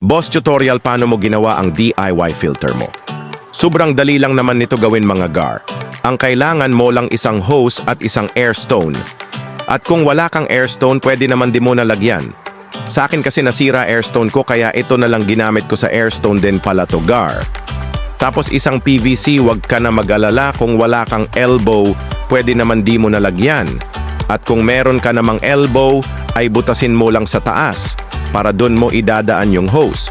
Boss tutorial paano mo ginawa ang DIY filter mo. Sobrang dali lang naman nito gawin mga gar. Ang kailangan mo lang isang hose at isang air stone. At kung wala kang air stone, pwede naman di mo nalagyan. Sa akin kasi nasira air stone ko kaya ito na lang ginamit ko sa air stone din pala to gar. Tapos isang PVC, wag ka na mag-alala kung wala kang elbow, pwede naman di mo nalagyan. At kung meron ka namang elbow, ay butasin mo lang sa taas para doon mo idadaan yung hose.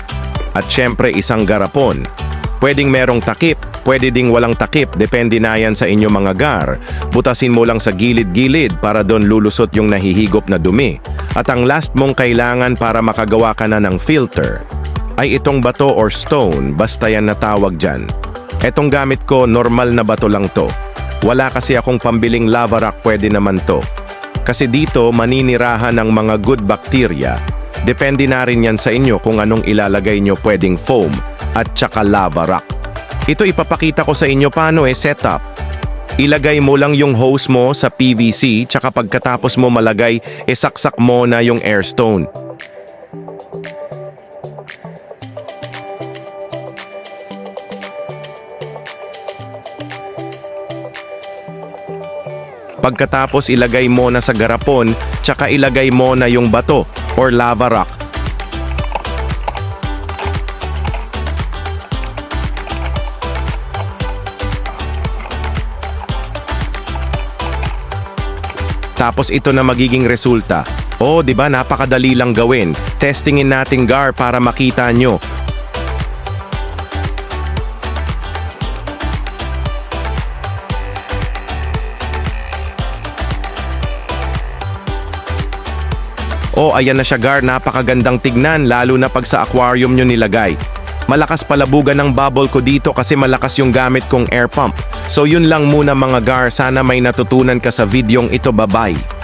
At syempre isang garapon. Pwedeng merong takip, pwede ding walang takip, depende na yan sa inyo mga gar. Butasin mo lang sa gilid-gilid para doon lulusot yung nahihigop na dumi. At ang last mong kailangan para makagawa ka na ng filter ay itong bato or stone, basta yan natawag dyan. Etong gamit ko, normal na bato lang to. Wala kasi akong pambiling lava rock, pwede naman to. Kasi dito maninirahan ng mga good bacteria. Depende na rin yan sa inyo kung anong ilalagay nyo, pwedeng foam at tsaka lava rock. Ito ipapakita ko sa inyo paano setup. Ilagay mo lang yung hose mo sa PVC tsaka pagkatapos mo malagay, saksak mo na yung air stone. Pagkatapos ilagay mo na sa garapon, tsaka ilagay mo na yung bato or lava rock. Tapos ito na magiging resulta. Oh, 'di ba? Napakadali lang gawin. Testingin natin gar para makita nyo. Oh, ayan na siya gar, napakagandang tignan lalo na pag sa aquarium nyo nilagay. Malakas palabugan ng bubble ko dito kasi malakas yung gamit kong air pump. So yun lang muna mga gar, sana may natutunan ka sa videong ito, bye-bye.